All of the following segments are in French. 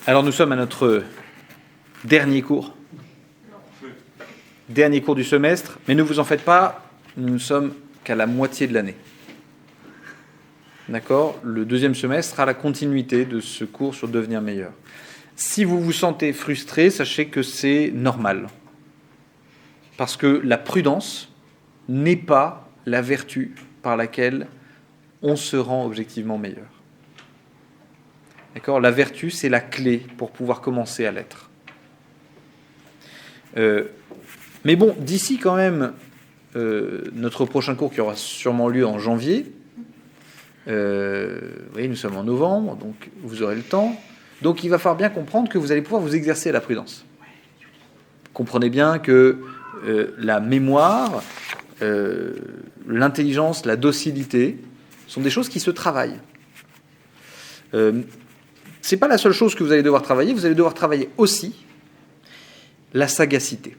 Alors nous sommes à notre dernier cours. Dernier cours du semestre, mais ne vous en faites pas, nous ne sommes qu'à la moitié de l'année. D'accord ? Le deuxième semestre sera la continuité de ce cours sur devenir meilleur. Si vous vous sentez frustré, sachez que c'est normal. Parce que la prudence n'est pas la vertu par laquelle on se rend objectivement meilleur. D'accord ? La vertu, c'est la clé pour pouvoir commencer à l'être. Mais bon, d'ici quand même notre prochain cours qui aura sûrement lieu en janvier, vous voyez, nous sommes en novembre, donc vous aurez le temps. Donc il va falloir bien comprendre que vous allez pouvoir vous exercer à la prudence. Comprenez bien que la mémoire, l'intelligence, la docilité sont des choses qui se travaillent. C'est pas la seule chose que vous allez devoir travailler, vous allez devoir travailler aussi la sagacité.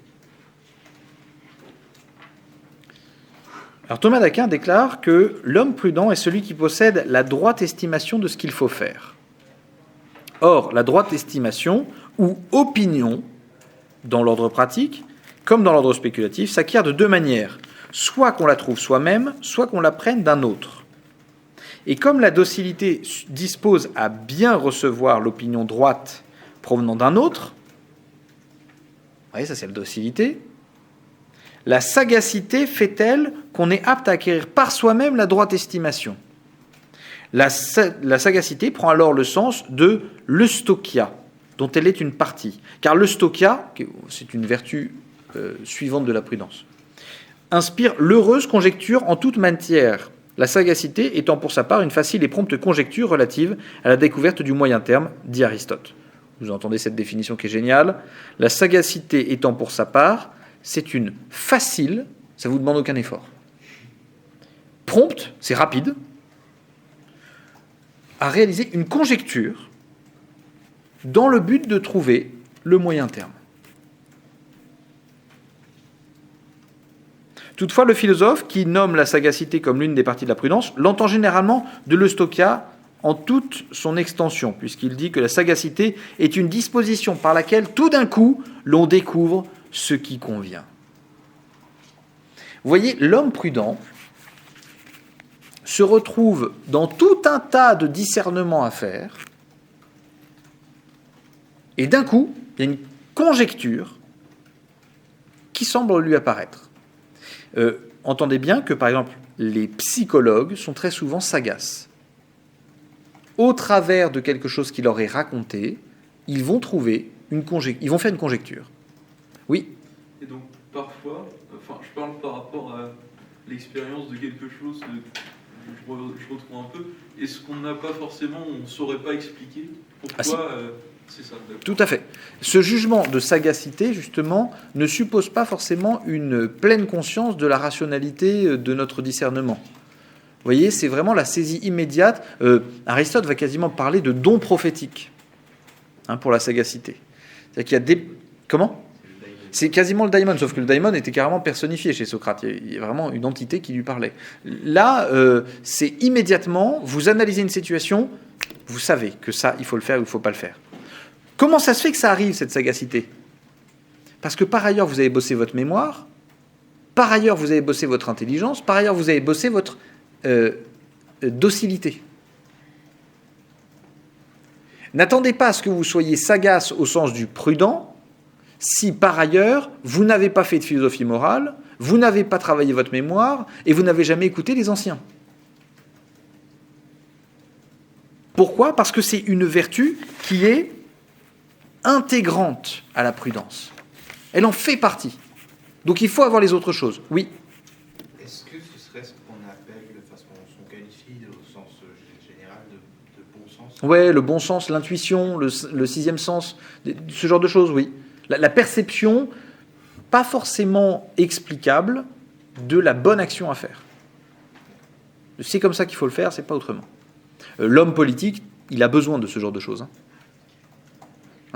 Alors Thomas d'Aquin déclare que l'homme prudent est celui qui possède la droite estimation de ce qu'il faut faire. Or, la droite estimation ou opinion, dans l'ordre pratique, comme dans l'ordre spéculatif, s'acquiert de deux manières. Soit qu'on la trouve soi-même, soit qu'on l'apprenne d'un autre. Et comme la docilité dispose à bien recevoir l'opinion droite provenant d'un autre, vous voyez, ça c'est la docilité, la sagacité fait-elle qu'on est apte à acquérir par soi-même la droite estimation. La sagacité prend alors le sens de l'eustochia, dont elle est une partie. Car l'eustochia, c'est une vertu suivante de la prudence, inspire l'heureuse conjecture en toute matière, la sagacité étant pour sa part une facile et prompte conjecture relative à la découverte du moyen terme, dit Aristote. Vous entendez cette définition qui est géniale. La sagacité étant pour sa part, c'est une facile, ça ne vous demande aucun effort. Prompte, c'est rapide, à réaliser une conjecture dans le but de trouver le moyen terme. Toutefois, le philosophe, qui nomme la sagacité comme l'une des parties de la prudence, l'entend généralement de l'eustochia en toute son extension, puisqu'il dit que la sagacité est une disposition par laquelle, tout d'un coup, l'on découvre ce qui convient. Vous voyez, l'homme prudent se retrouve dans tout un tas de discernements à faire, et d'un coup, il y a une conjecture qui semble lui apparaître. Entendez bien que, par exemple, les psychologues sont très souvent sagaces. Au travers de quelque chose qui leur est raconté, ils vont trouver ils vont faire une conjecture. Oui. Et donc, parfois, je parle par rapport à l'expérience de quelque chose que je retrouve un peu. Est-ce qu'on n'a pas forcément, on ne saurait pas expliquer pourquoi c'est ça? Tout à fait. Ce jugement de sagacité, justement, ne suppose pas forcément une pleine conscience de la rationalité de notre discernement. Vous voyez, c'est vraiment la saisie immédiate. Aristote va quasiment parler de don prophétique pour la sagacité. C'est-à-dire qu'il y a des... Comment ? C'est quasiment le daimon, sauf que le daimon était carrément personnifié chez Socrate. Il y a vraiment une entité qui lui parlait. Là, c'est immédiatement, vous analysez une situation, vous savez que ça, il faut le faire ou il ne faut pas le faire. Comment ça se fait que ça arrive, cette sagacité ? Parce que par ailleurs, vous avez bossé votre mémoire, par ailleurs, vous avez bossé votre intelligence, par ailleurs, vous avez bossé votre docilité. N'attendez pas à ce que vous soyez sagace au sens du prudent, si par ailleurs, vous n'avez pas fait de philosophie morale, vous n'avez pas travaillé votre mémoire, et vous n'avez jamais écouté les anciens. Pourquoi ? Parce que c'est une vertu qui est intégrante à la prudence. Elle en fait partie. Donc il faut avoir les autres choses. Oui. Est-ce que ce serait ce qu'on appelle, de façon qu'on qualifie au sens général de bon sens ? Oui, le bon sens, l'intuition, le sixième sens, ce genre de choses, oui. La perception, pas forcément explicable, de la bonne action à faire. C'est comme ça qu'il faut le faire, c'est pas autrement. L'homme politique, il a besoin de ce genre de choses.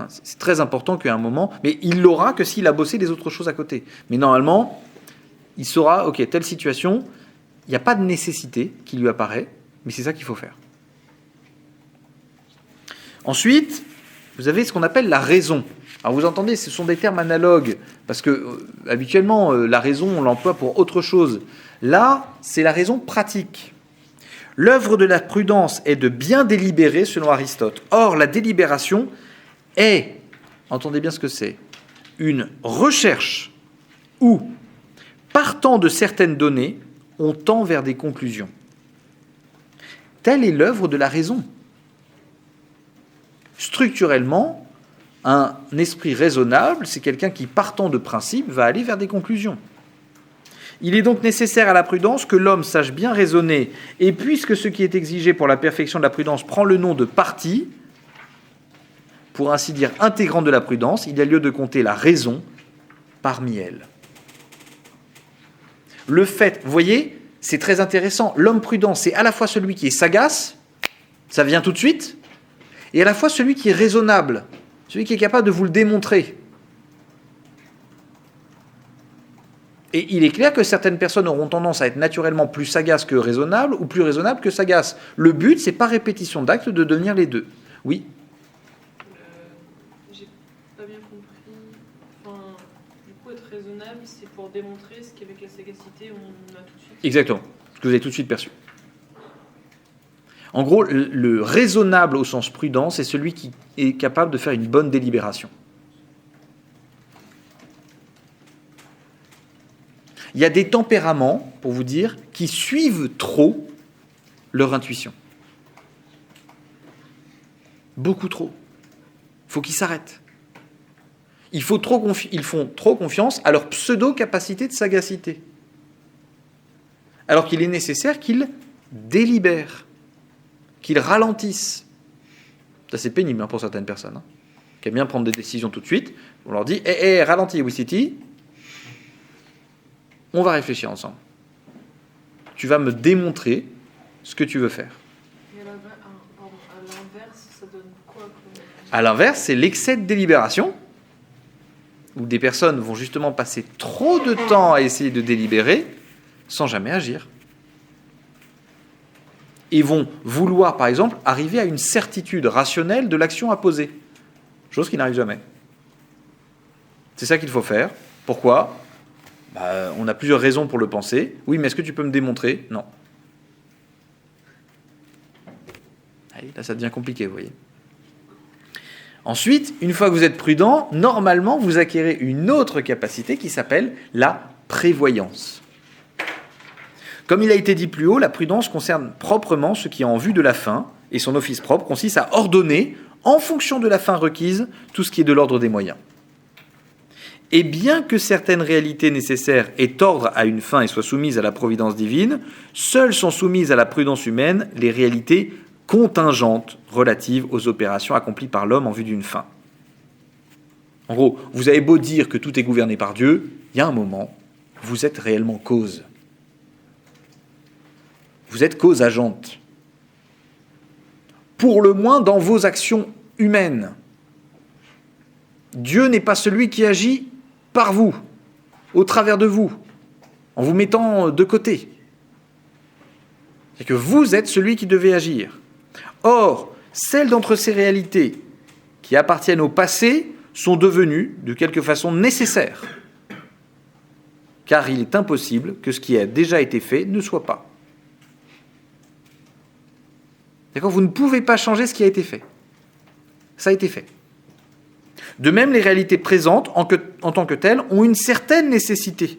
C'est très important qu'à un moment, mais il l'aura que s'il a bossé les autres choses à côté. Mais normalement, il saura, ok, telle situation, il n'y a pas de nécessité qui lui apparaît, mais c'est ça qu'il faut faire. Ensuite, vous avez ce qu'on appelle la raison. Alors vous entendez, ce sont des termes analogues, parce que habituellement, la raison, on l'emploie pour autre chose. Là, c'est la raison pratique. L'œuvre de la prudence est de bien délibérer, selon Aristote. Or, la délibération est, entendez bien ce que c'est, une recherche où, partant de certaines données, on tend vers des conclusions. Telle est l'œuvre de la raison. Structurellement, un esprit raisonnable, c'est quelqu'un qui, partant de principes, va aller vers des conclusions. Il est donc nécessaire à la prudence que l'homme sache bien raisonner, et puisque ce qui est exigé pour la perfection de la prudence prend le nom de partie, pour ainsi dire intégrante de la prudence, il y a lieu de compter la raison parmi elles. Le fait, vous voyez, c'est très intéressant, l'homme prudent, c'est à la fois celui qui est sagace, ça vient tout de suite, et à la fois celui qui est raisonnable, celui qui est capable de vous le démontrer. Et il est clair que certaines personnes auront tendance à être naturellement plus sagaces que raisonnables, ou plus raisonnables que sagaces. Le but, c'est par répétition d'actes de devenir les deux. Oui. J'ai pas bien compris. Enfin, du coup, être raisonnable, c'est pour démontrer ce qu'avec la sagacité, on a tout de suite. Exactement. Ce que vous avez tout de suite perçu. En gros, le raisonnable au sens prudent, c'est celui qui est capable de faire une bonne délibération. Il y a des tempéraments, pour vous dire, qui suivent trop leur intuition. Beaucoup trop. Il faut qu'ils s'arrêtent. Ils font trop confiance à leur pseudo-capacité de sagacité. Alors qu'il est nécessaire qu'ils délibèrent, qu'ils ralentissent. Ça, c'est pénible pour certaines personnes, qui aiment bien prendre des décisions tout de suite. On leur dit « ralentis, Wistiti. On va réfléchir ensemble. Tu vas me démontrer ce que tu veux faire. » Et à l'inverse, ça donne quoi À l'inverse, c'est l'excès de délibération, où des personnes vont justement passer trop de temps à essayer de délibérer sans jamais agir. Et vont vouloir, par exemple, arriver à une certitude rationnelle de l'action à poser. Chose qui n'arrive jamais. C'est ça qu'il faut faire. Pourquoi ? On a plusieurs raisons pour le penser. Oui, mais est-ce que tu peux me démontrer ? Non. Allez, là, ça devient compliqué, vous voyez. Ensuite, une fois que vous êtes prudent, normalement, vous acquérez une autre capacité qui s'appelle la prévoyance. Comme il a été dit plus haut, la prudence concerne proprement ce qui est en vue de la fin, et son office propre consiste à ordonner, en fonction de la fin requise, tout ce qui est de l'ordre des moyens. Et bien que certaines réalités nécessaires aient ordre à une fin et soient soumises à la providence divine, seules sont soumises à la prudence humaine les réalités contingentes relatives aux opérations accomplies par l'homme en vue d'une fin. En gros, vous avez beau dire que tout est gouverné par Dieu, il y a un moment, vous êtes réellement cause. Vous êtes cause agente. Pour le moins dans vos actions humaines. Dieu n'est pas celui qui agit par vous, au travers de vous, en vous mettant de côté. C'est que vous êtes celui qui devait agir. Or, celles d'entre ces réalités qui appartiennent au passé sont devenues, de quelque façon, nécessaires. Car il est impossible que ce qui a déjà été fait ne soit pas. D'accord ? Vous ne pouvez pas changer ce qui a été fait. Ça a été fait. De même, les réalités présentes, en tant que telles, ont une certaine nécessité.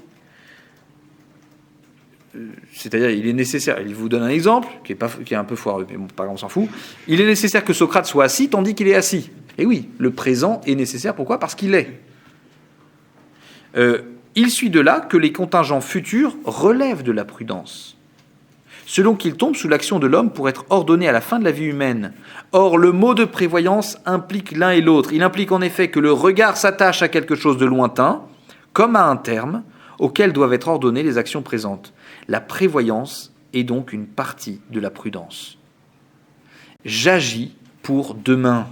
C'est-à-dire, il est nécessaire, il vous donne un exemple, qui est un peu foireux, mais bon, pas grave, on s'en fout. Il est nécessaire que Socrate soit assis, tandis qu'il est assis. Et oui, le présent est nécessaire, pourquoi ? Parce qu'il est. Il suit de là que les contingents futurs relèvent de la prudence, selon qu'ils tombent sous l'action de l'homme pour être ordonnés à la fin de la vie humaine. Or, le mot de prévoyance implique l'un et l'autre. Il implique en effet que le regard s'attache à quelque chose de lointain, comme à un terme, auquel doivent être ordonnées les actions présentes. La prévoyance est donc une partie de la prudence. J'agis pour demain.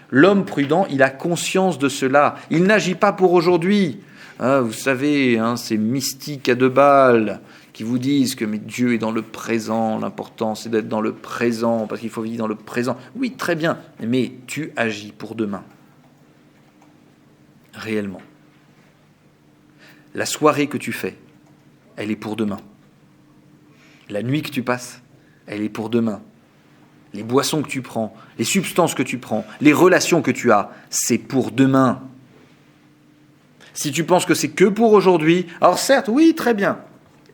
L'homme prudent, il a conscience de cela. Il n'agit pas pour aujourd'hui. Vous savez, ces mystiques à deux balles qui vous disent que mais Dieu est dans le présent, l'important c'est d'être dans le présent, parce qu'il faut vivre dans le présent. Oui, très bien, mais tu agis pour demain. Réellement. La soirée que tu fais, elle est pour demain. La nuit que tu passes, elle est pour demain. Les boissons que tu prends, les substances que tu prends, les relations que tu as, c'est pour demain. Si tu penses que c'est que pour aujourd'hui, alors certes, oui, très bien.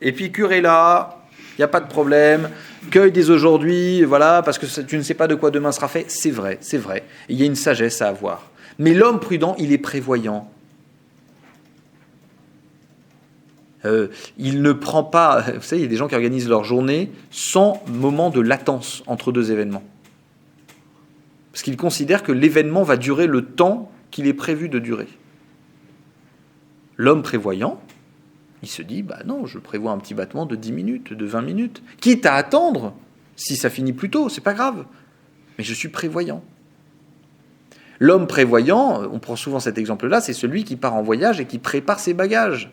Épicure est là, il n'y a pas de problème. Cueille dès aujourd'hui, voilà, parce que tu ne sais pas de quoi demain sera fait. C'est vrai, c'est vrai. Il y a une sagesse à avoir. Mais l'homme prudent, il est prévoyant. Il ne prend pas... Vous savez, il y a des gens qui organisent leur journée sans moment de latence entre deux événements. Parce qu'ils considèrent que l'événement va durer le temps qu'il est prévu de durer. L'homme prévoyant, il se dit, bah non, je prévois un petit battement de 10 minutes, de 20 minutes. Quitte à attendre, si ça finit plus tôt, c'est pas grave. Mais je suis prévoyant. L'homme prévoyant, on prend souvent cet exemple-là, c'est celui qui part en voyage et qui prépare ses bagages.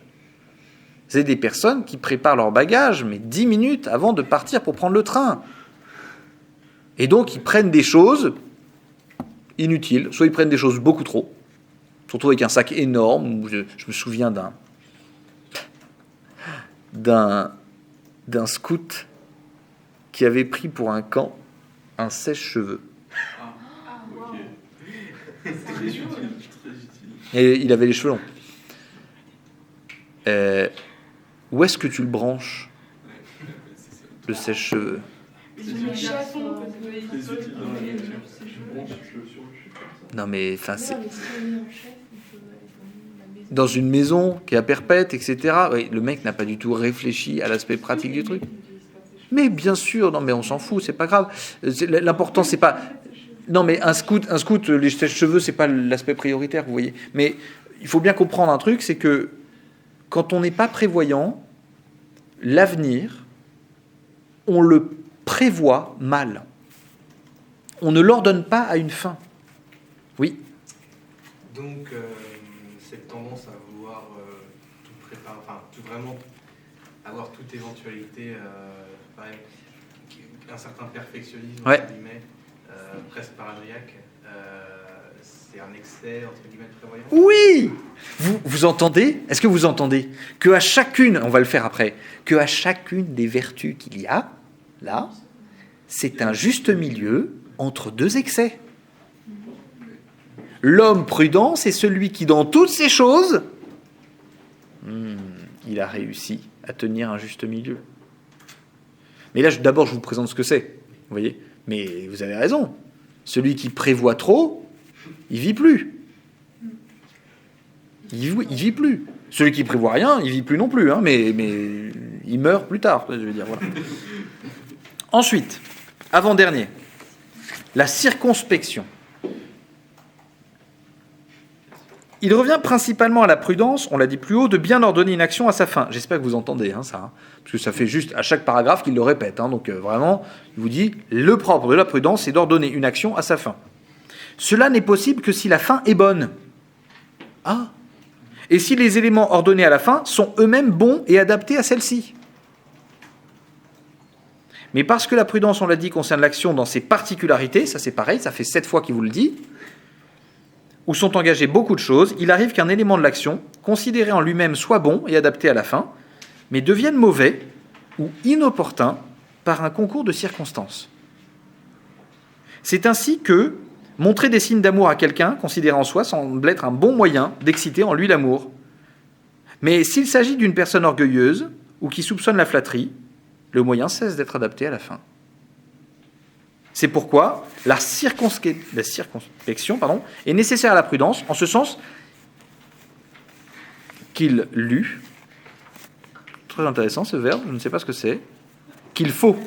C'est des personnes qui préparent leurs bagages, mais 10 minutes avant de partir pour prendre le train. Et donc, ils prennent des choses inutiles, soit ils prennent des choses beaucoup trop, surtout avec un sac énorme. Je me souviens d'un scout qui avait pris pour un camp un sèche-cheveux. Ok. Très utile, très utile. Et il avait les cheveux longs. Où est-ce que tu le branches, le sèche-cheveux? Très utile dans la nature. Je branche sur le chef comme ça. Non mais, enfin, c'est... Dans une maison qui est à perpète, etc. Oui, le mec n'a pas du tout réfléchi à l'aspect pratique du truc. Mais bien sûr, non mais on s'en fout, c'est pas grave. L'important, c'est pas... Non mais un scout, les sèche-cheveux, c'est pas l'aspect prioritaire, vous voyez. Mais il faut bien comprendre un truc, c'est que quand on n'est pas prévoyant, l'avenir, on le prévoit mal. On ne l'ordonne pas à une fin. Oui. Donc, cette tendance à vouloir tout préparer, enfin, vraiment avoir toute éventualité, pareil, un certain perfectionnisme, Ouais. entre guillemets, presque paranoïaque, c'est un excès, entre guillemets, de prévoyance. Oui. Vous entendez? Est-ce que vous entendez que à chacune, on va le faire après, que à chacune des vertus qu'il y a, là, c'est un juste milieu entre deux excès. L'homme prudent, c'est celui qui, dans toutes ces choses, il a réussi à tenir un juste milieu. Mais là, d'abord, je vous présente ce que c'est, vous voyez. Mais vous avez raison. Celui qui prévoit trop, il vit plus. Il vit plus. Celui qui prévoit rien, il vit plus non plus, hein, mais il meurt plus tard, je veux dire. Voilà. Ensuite, avant-dernier, la circonspection. Il revient principalement à la prudence, on l'a dit plus haut, de bien ordonner une action à sa fin. J'espère que vous entendez ça, parce que ça fait juste à chaque paragraphe qu'il le répète. Donc vraiment, il vous dit, le propre de la prudence, c'est d'ordonner une action à sa fin. Cela n'est possible que si la fin est bonne. Ah. Et si les éléments ordonnés à la fin sont eux-mêmes bons et adaptés à celle-ci. Mais parce que la prudence, on l'a dit, concerne l'action dans ses particularités, ça c'est pareil, ça fait 7 fois qu'il vous le dit, où sont engagées beaucoup de choses, il arrive qu'un élément de l'action, considéré en lui-même, soit bon et adapté à la fin, mais devienne mauvais ou inopportun par un concours de circonstances. C'est ainsi que montrer des signes d'amour à quelqu'un, considéré en soi, semble être un bon moyen d'exciter en lui l'amour. Mais s'il s'agit d'une personne orgueilleuse ou qui soupçonne la flatterie, le moyen cesse d'être adapté à la fin. C'est pourquoi la circonspection est nécessaire à la prudence, en ce sens qu'il lut, très intéressant ce verbe, je ne sais pas ce que c'est, qu'il faut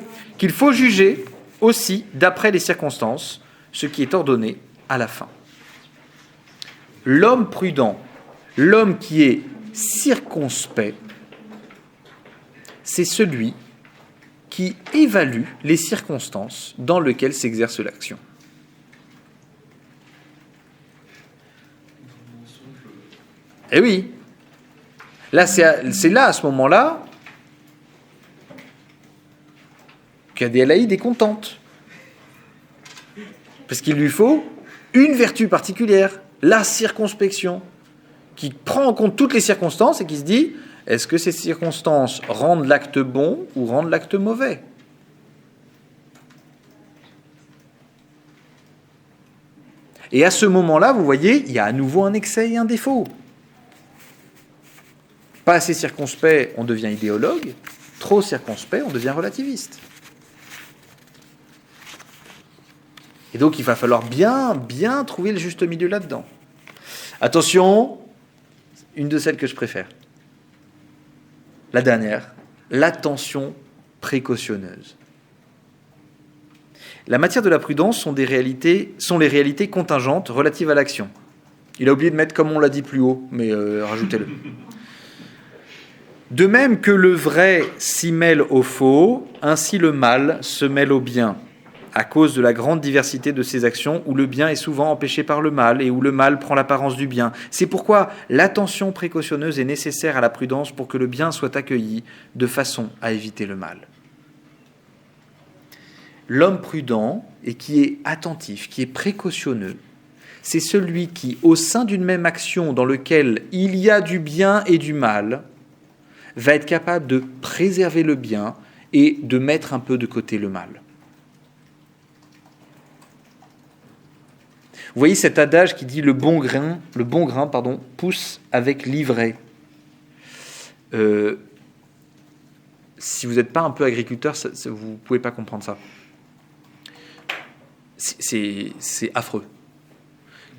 juger aussi d'après les circonstances ce qui est ordonné à la fin. L'homme prudent, l'homme qui est circonspect, c'est celui qui évalue les circonstances dans lesquelles s'exerce l'action. Eh oui. Là, c'est là, à ce moment-là, qu'Adélaïde est contente. Parce qu'il lui faut une vertu particulière, la circonspection, qui prend en compte toutes les circonstances et qui se dit, est-ce que ces circonstances rendent l'acte bon ou rendent l'acte mauvais ? Et à ce moment-là, vous voyez, il y a à nouveau un excès et un défaut. Pas assez circonspect, on devient idéologue. Trop circonspect, on devient relativiste. Et donc, il va falloir bien trouver le juste milieu là-dedans. Attention, une de celles que je préfère. La dernière, l'attention précautionneuse. La matière de la prudence sont les réalités contingentes relatives à l'action. Il a oublié de mettre comme on l'a dit plus haut, mais rajoutez-le. De même que le vrai s'y mêle au faux, ainsi le mal se mêle au bien, à cause de la grande diversité de ses actions, où le bien est souvent empêché par le mal et où le mal prend l'apparence du bien. C'est pourquoi l'attention précautionneuse est nécessaire à la prudence pour que le bien soit accueilli de façon à éviter le mal. L'homme prudent et qui est attentif, qui est précautionneux, c'est celui qui, au sein d'une même action dans laquelle il y a du bien et du mal, va être capable de préserver le bien et de mettre un peu de côté le mal. Vous voyez cet adage qui dit le bon grain pousse avec l'ivraie. Si vous n'êtes pas un peu agriculteur, vous ne pouvez pas comprendre ça. C'est affreux.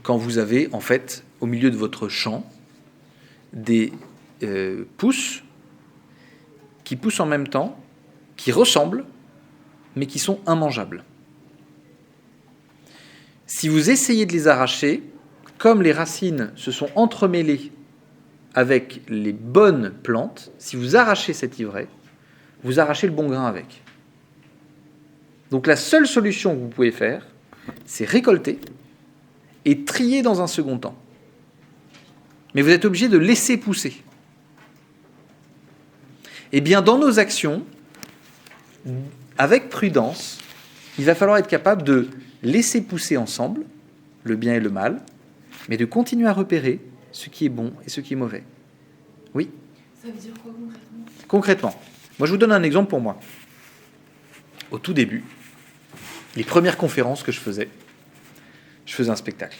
Quand vous avez, en fait, au milieu de votre champ, des pousses qui poussent en même temps, qui ressemblent, mais qui sont immangeables. Si vous essayez de les arracher, comme les racines se sont entremêlées avec les bonnes plantes, si vous arrachez cet ivraie, vous arrachez le bon grain avec. Donc la seule solution que vous pouvez faire, c'est récolter et trier dans un second temps. Mais vous êtes obligé de laisser pousser. Eh bien, dans nos actions, avec prudence, il va falloir être capable de laisser pousser ensemble le bien et le mal, mais de continuer à repérer ce qui est bon et ce qui est mauvais. Oui ? Ça veut dire quoi concrètement ? Concrètement, moi je vous donne un exemple pour moi. Au tout début, les premières conférences que je faisais un spectacle.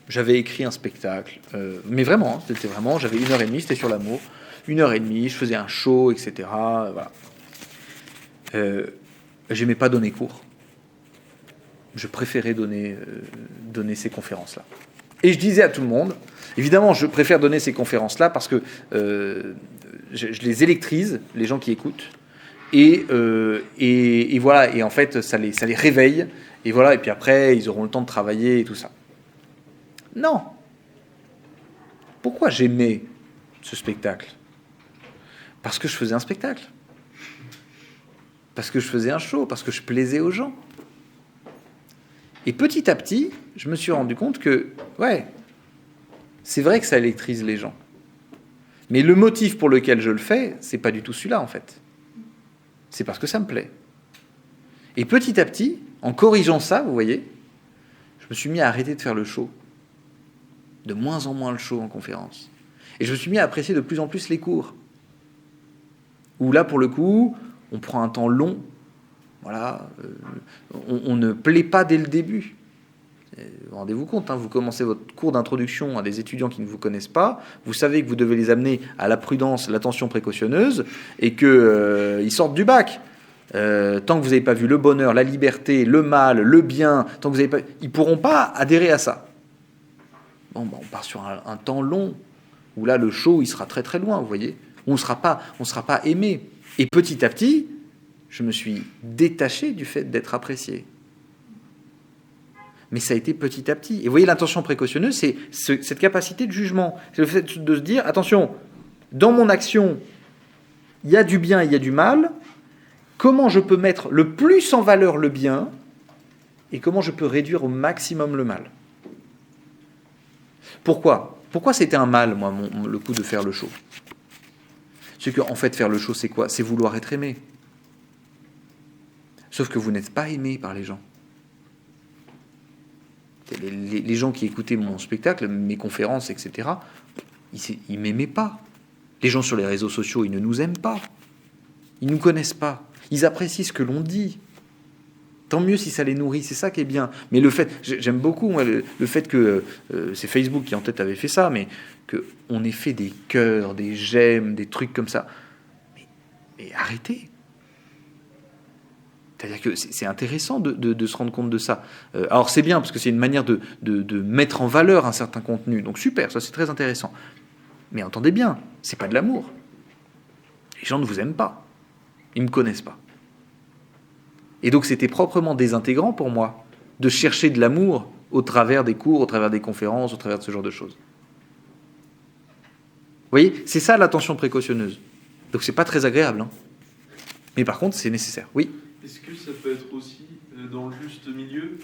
J'avais écrit un spectacle, mais vraiment, c'était vraiment, j'avais 1h30, c'était sur l'amour, 1h30, je faisais un show, etc. Voilà. J'aimais pas donner cours. Je préférais donner ces conférences-là. Et je disais à tout le monde, évidemment, je préfère donner ces conférences-là parce que je les électrise, les gens qui écoutent, et voilà, et en fait, ça les réveille, et voilà, et puis après, ils auront le temps de travailler et tout ça. Non. Pourquoi j'aimais ce spectacle ? Parce que je faisais un spectacle. Parce que je faisais un show, parce que je plaisais aux gens. Et petit à petit, je me suis rendu compte que, ouais, c'est vrai que ça électrise les gens. Mais le motif pour lequel je le fais, c'est pas du tout celui-là, en fait. C'est parce que ça me plaît. Et petit à petit, en corrigeant ça, vous voyez, je me suis mis à arrêter de faire le show. De moins en moins le show en conférence. Et je me suis mis à apprécier de plus en plus les cours. Où là, pour le coup, on prend un temps long. Voilà, on ne plaît pas dès le début. Rendez-vous compte, vous commencez votre cours d'introduction à des étudiants qui ne vous connaissent pas, vous savez que vous devez les amener à la prudence, l'attention précautionneuse, et qu'ils sortent du bac. Tant que vous n'avez pas vu le bonheur, la liberté, le mal, le bien, tant que vous n'avez pas, ils ne pourront pas adhérer à ça. Bon, on part sur un temps long, où là, le show, il sera très très loin, vous voyez. On ne sera pas aimé. Et petit à petit, je me suis détaché du fait d'être apprécié. Mais ça a été petit à petit. Et vous voyez, l'intention précautionneuse, c'est cette capacité de jugement. C'est le fait de se dire, attention, dans mon action, il y a du bien et il y a du mal. Comment je peux mettre le plus en valeur le bien et comment je peux réduire au maximum le mal. Pourquoi c'était un mal, moi, le coup de faire le show ? C'est qu'en fait, faire le show, c'est quoi ? C'est vouloir être aimé. Sauf que vous n'êtes pas aimé par les gens. Les gens qui écoutaient mon spectacle, mes conférences, etc., ils ne m'aimaient pas. Les gens sur les réseaux sociaux, ils ne nous aiment pas. Ils ne nous connaissent pas. Ils apprécient ce que l'on dit. Tant mieux si ça les nourrit, c'est ça qui est bien. Mais le fait, j'aime beaucoup moi, le fait que c'est Facebook qui en tête avait fait ça, mais qu'on ait fait des cœurs, des j'aime, des trucs comme ça. Mais arrêtez. C'est-à-dire que c'est intéressant de se rendre compte de ça. Alors c'est bien, parce que c'est une manière de mettre en valeur un certain contenu. Donc super, ça c'est très intéressant. Mais entendez bien, c'est pas de l'amour. Les gens ne vous aiment pas. Ils ne me connaissent pas. Et donc c'était proprement désintégrant pour moi de chercher de l'amour au travers des cours, au travers des conférences, au travers de ce genre de choses. Vous voyez, c'est ça l'attention précautionneuse. Donc c'est pas très agréable. Hein. Mais par contre, c'est nécessaire. Oui. Est-ce que ça peut être aussi, dans le juste milieu,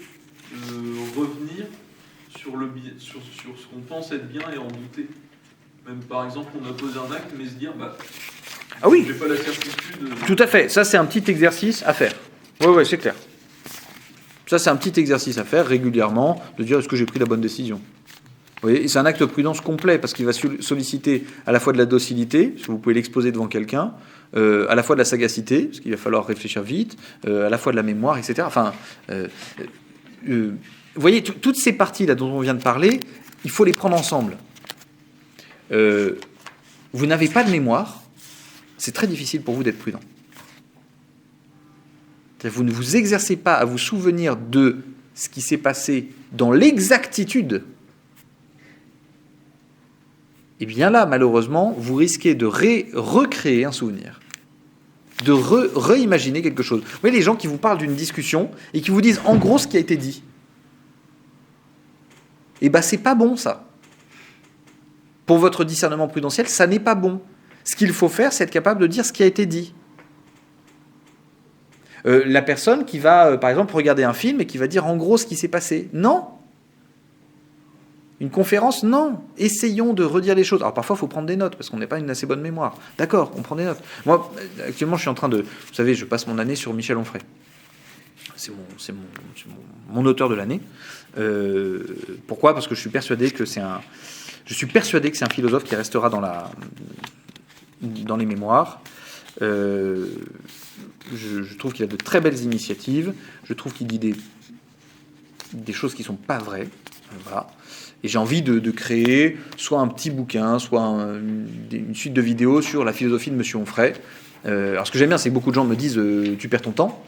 revenir sur ce qu'on pense être bien et en douter? Même par exemple, on a posé un acte, mais se dire, ah oui, j'ai pas la certitude. Tout à fait. Ça, c'est un petit exercice à faire. Oui, c'est clair. Ça, c'est un petit exercice à faire régulièrement, de dire est-ce que j'ai pris la bonne décision. Vous voyez, c'est un acte de prudence complet parce qu'il va solliciter à la fois de la docilité, parce que vous pouvez l'exposer devant quelqu'un, à la fois de la sagacité, parce qu'il va falloir réfléchir vite, à la fois de la mémoire, etc. Enfin, vous voyez, toutes ces parties-là dont on vient de parler, il faut les prendre ensemble. Vous n'avez pas de mémoire, c'est très difficile pour vous d'être prudent. Vous ne vous exercez pas à vous souvenir de ce qui s'est passé dans l'exactitude. Et bien là, malheureusement, vous risquez de recréer un souvenir, de réimaginer quelque chose. Vous voyez les gens qui vous parlent d'une discussion et qui vous disent en gros ce qui a été dit. Eh bien, c'est pas bon ça. Pour votre discernement prudentiel, ça n'est pas bon. Ce qu'il faut faire, c'est être capable de dire ce qui a été dit. La personne qui va, par exemple, regarder un film et qui va dire en gros ce qui s'est passé. Non. Une conférence, non. Essayons de redire les choses. Alors parfois, il faut prendre des notes parce qu'on n'est pas une assez bonne mémoire. D'accord, on prend des notes. Moi, actuellement, je suis en train de... Vous savez, je passe mon année sur Michel Onfray. C'est mon auteur de l'année. Pourquoi ? Parce que je suis persuadé que c'est un philosophe qui restera dans les mémoires. Je trouve qu'il a de très belles initiatives. Je trouve qu'il dit des choses qui ne sont pas vraies. Voilà. Et j'ai envie de créer soit un petit bouquin, soit une suite de vidéos sur la philosophie de Monsieur Onfray. Alors ce que j'aime bien, c'est que beaucoup de gens me disent tu perds ton temps.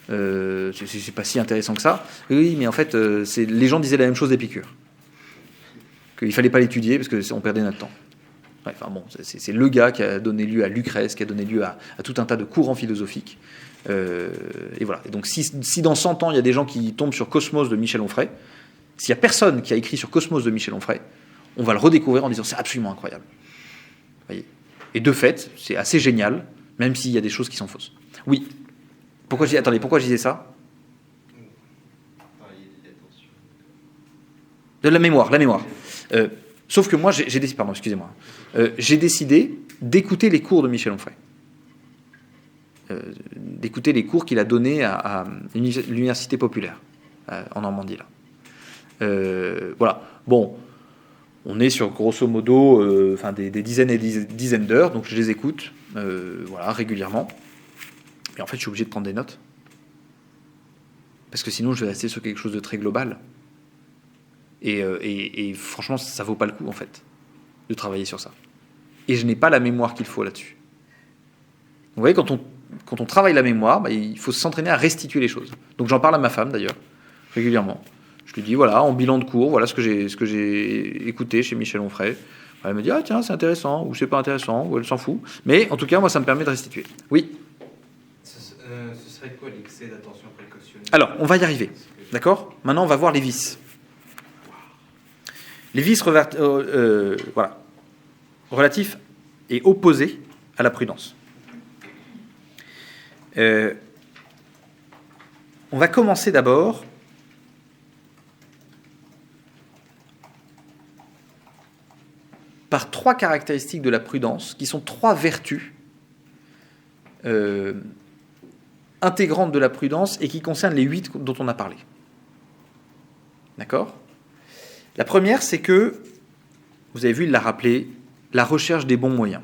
C'est pas si intéressant que ça. Oui, mais en fait, les gens disaient la même chose d'Épicure. Qu'il ne fallait pas l'étudier parce qu'on perdait notre temps. Ouais, enfin bon, c'est le gars qui a donné lieu à Lucrèce, qui a donné lieu à tout un tas de courants philosophiques. Et voilà. Et donc, si dans 100 ans, il y a des gens qui tombent sur Cosmos de Michel Onfray, s'il n'y a personne qui a écrit sur Cosmos de Michel Onfray, on va le redécouvrir en disant c'est absolument incroyable. Voyez. Et de fait, c'est assez génial, même s'il y a des choses qui sont fausses. Oui. Pourquoi je disais ça ? De la mémoire. Sauf que moi, j'ai décidé d'écouter les cours de Michel Onfray. D'écouter les cours qu'il a donnés à l'Université populaire, en Normandie, là. Voilà. Bon, on est sur grosso modo des dizaines et des dizaines d'heures, donc je les écoute régulièrement. Mais en fait, je suis obligé de prendre des notes. Parce que sinon, je vais rester sur quelque chose de très global. Et franchement, ça vaut pas le coup, en fait, de travailler sur ça. Et je n'ai pas la mémoire qu'il faut là-dessus. Vous voyez, quand on travaille la mémoire, il faut s'entraîner à restituer les choses. Donc j'en parle à ma femme, d'ailleurs, régulièrement. Je lui dis, voilà, en bilan de cours, voilà ce que j'ai écouté chez Michel Onfray. Elle me dit, ah tiens, c'est intéressant, ou c'est pas intéressant, ou elle s'en fout. Mais en tout cas, moi, ça me permet de restituer. Oui. Ce serait quoi l'excès d'attention précautionnelle ? Alors, on va y arriver. D'accord ? Maintenant, on va voir les vices. Les vices relatifs et opposés à la prudence. On va commencer d'abord par 3 caractéristiques de la prudence, qui sont 3 vertus intégrante de la prudence et qui concerne les 8 dont on a parlé. D'accord ? La première, c'est que, vous avez vu, il l'a rappelé, la recherche des bons moyens.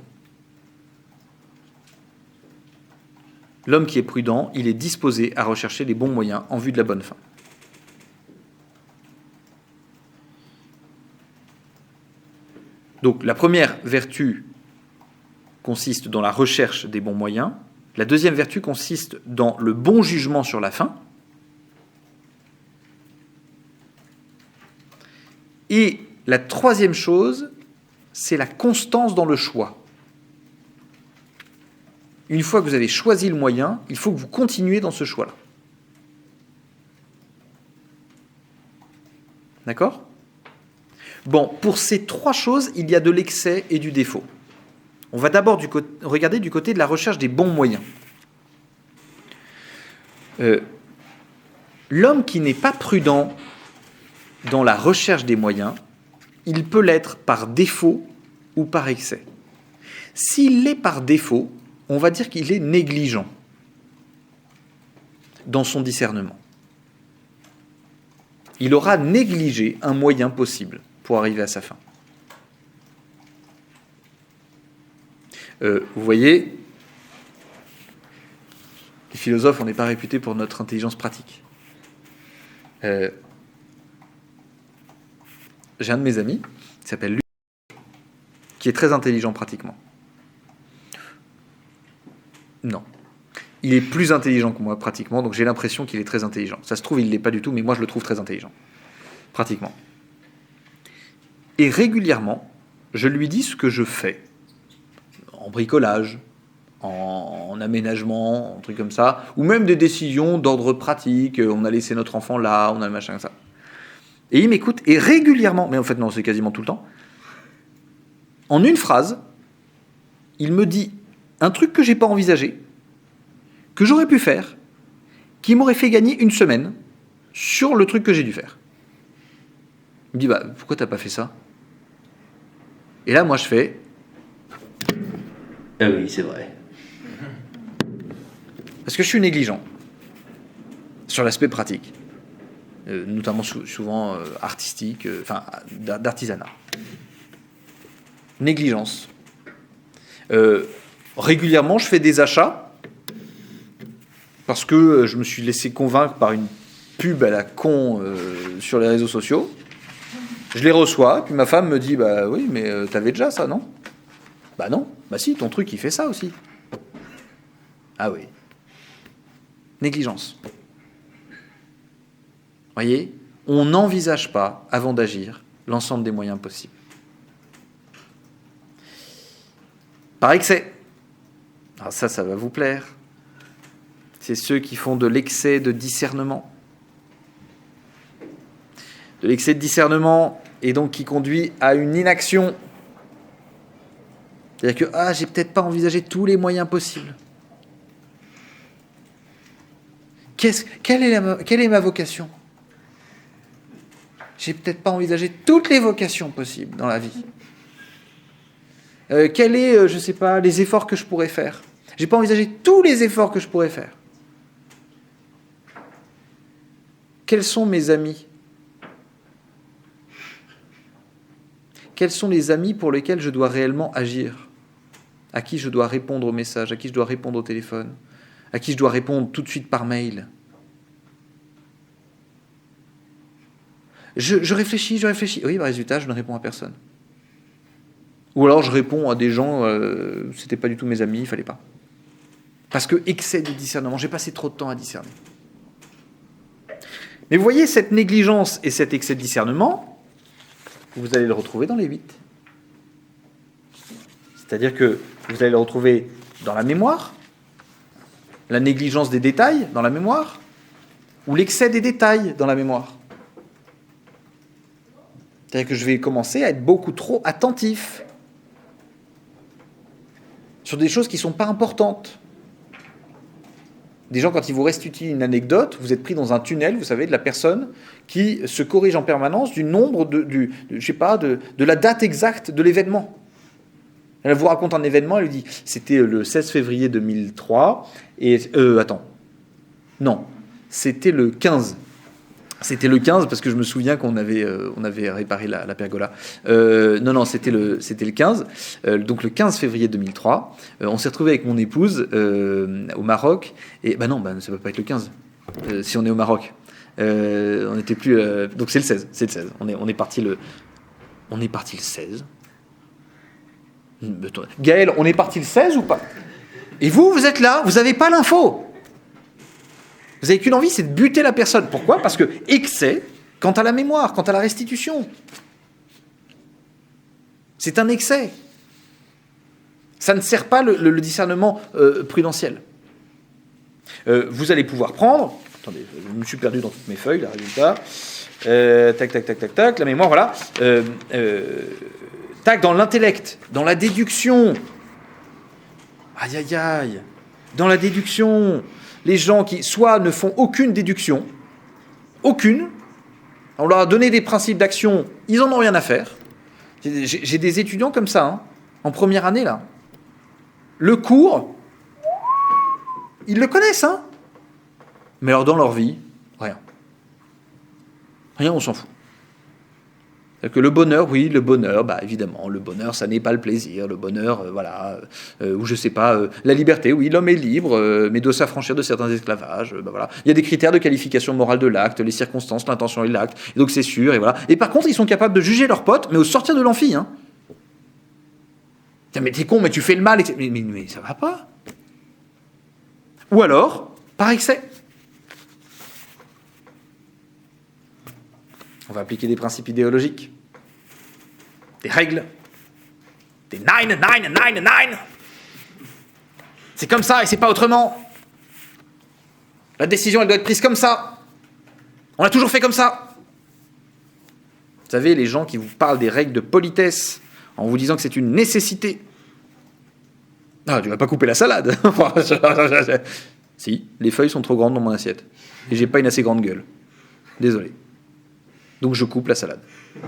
L'homme qui est prudent, il est disposé à rechercher les bons moyens en vue de la bonne fin. Donc la première vertu consiste dans la recherche des bons moyens. La deuxième vertu consiste dans le bon jugement sur la fin. Et la troisième chose, c'est la constance dans le choix. Une fois que vous avez choisi le moyen, il faut que vous continuez dans ce choix-là. D'accord ? Bon, pour ces 3 choses, il y a de l'excès et du défaut. On va d'abord regarder du côté de la recherche des bons moyens. L'homme qui n'est pas prudent dans la recherche des moyens, il peut l'être par défaut ou par excès. S'il l'est par défaut, on va dire qu'il est négligent dans son discernement. Il aura négligé un moyen possible pour arriver à sa fin. Vous voyez, les philosophes, on n'est pas réputés pour notre intelligence pratique. J'ai un de mes amis, qui s'appelle Luc, qui est très intelligent pratiquement. Non. Il est plus intelligent que moi pratiquement, donc j'ai l'impression qu'il est très intelligent. Ça se trouve, il ne l'est pas du tout, mais moi je le trouve très intelligent. Pratiquement. Et régulièrement, je lui dis ce que je fais. En bricolage, en aménagement, en trucs comme ça, ou même des décisions d'ordre pratique, on a laissé notre enfant là, on a le machin comme ça. Et il m'écoute, et régulièrement, mais en fait non, c'est quasiment tout le temps, en une phrase, il me dit un truc que j'ai pas envisagé, que j'aurais pu faire, qui m'aurait fait gagner une semaine sur le truc que j'ai dû faire. Il me dit, bah, pourquoi t'as pas fait ça ? Et là, moi, je fais... Ah oui, c'est vrai. Parce que je suis négligent sur l'aspect pratique, notamment souvent artistique, d'artisanat. Négligence. Régulièrement, je fais des achats parce que je me suis laissé convaincre par une pub à la con sur les réseaux sociaux. Je les reçois, puis ma femme me dit « Bah oui, mais t'avais déjà ça, non ?» « Bah non, bah si, ton truc, il fait ça aussi. » Ah oui. Négligence. Voyez, on n'envisage pas, avant d'agir, l'ensemble des moyens possibles. Par excès. Alors ça va vous plaire. C'est ceux qui font de l'excès de discernement. De l'excès de discernement, et donc qui conduit à une inaction. C'est-à-dire que, j'ai peut-être pas envisagé tous les moyens possibles. Quelle est ma vocation ? J'ai peut-être pas envisagé toutes les vocations possibles dans la vie. Quels est, je sais pas, les efforts que je pourrais faire ? J'ai pas envisagé tous les efforts que je pourrais faire. Quels sont mes amis ? Quels sont les amis pour lesquels je dois réellement agir ? À qui je dois répondre aux messages ? À qui je dois répondre au téléphone ? À qui je dois répondre tout de suite par mail ? Je réfléchis. Oui, résultat, je ne réponds à personne. Ou alors je réponds à des gens, c'était pas du tout mes amis, il fallait pas. Parce que excès de discernement, j'ai passé trop de temps à discerner. Mais vous voyez, cette négligence et cet excès de discernement, vous allez le retrouver dans les 8. C'est-à-dire que vous allez le retrouver dans la mémoire, la négligence des détails dans la mémoire, ou l'excès des détails dans la mémoire. C'est-à-dire que je vais commencer à être beaucoup trop attentif sur des choses qui ne sont pas importantes. Des gens, quand ils vous restituent une anecdote, vous êtes pris dans un tunnel, vous savez, de la personne qui se corrige en permanence du nombre de la date exacte de l'événement. Elle vous raconte un événement, elle lui dit, c'était le 16 février 2003, et Non, c'était le 15. C'était le 15 parce que je me souviens qu'on avait réparé la pergola. Non, c'était le 15. Donc le 15 février 2003, on s'est retrouvé avec mon épouse au Maroc. Et non, ça ne peut pas être le 15 si on est au Maroc. On n'était plus. Donc c'est le 16. C'est le 16. On est parti le 16. Gaël, on est parti le 16 ou pas? Et vous êtes là, vous n'avez pas l'info. Vous n'avez qu'une envie, c'est de buter la personne. Pourquoi? Parce que excès, quant à la mémoire, quant à la restitution, c'est un excès. Ça ne sert pas le discernement prudentiel. Vous allez pouvoir prendre... Attendez, je me suis perdu dans toutes mes feuilles, là, résultat. Tac, la mémoire, voilà. Tac, dans l'intellect, dans la déduction. Aïe. Dans la déduction, les gens qui soit ne font aucune déduction, aucune, on leur a donné des principes d'action, ils en ont rien à faire. J'ai des étudiants comme ça, hein, en première année, là. Le cours, ils le connaissent, hein. Mais alors dans leur vie, rien. Rien, on s'en fout. C'est-à-dire que le bonheur, oui, le bonheur, évidemment, le bonheur, ça n'est pas le plaisir, le bonheur, ou je sais pas, la liberté, oui, l'homme est libre, mais doit s'affranchir de certains esclavages, voilà. Il y a des critères de qualification morale de l'acte, les circonstances, l'intention et l'acte, et donc c'est sûr, et voilà. Et par contre, ils sont capables de juger leurs potes, mais au sortir de l'amphi, hein. Mais t'es con, mais tu fais le mal, mais ça va pas. Ou alors, par excès. On va appliquer des principes idéologiques, des règles, des 9. C'est comme ça et c'est pas autrement. La décision, elle doit être prise comme ça. On l'a toujours fait comme ça. Vous savez, les gens qui vous parlent des règles de politesse en vous disant que c'est une nécessité. Ah, tu vas pas couper la salade. Si, les feuilles sont trop grandes dans mon assiette. Et j'ai pas une assez grande gueule. Désolé. Donc je coupe la salade. Vous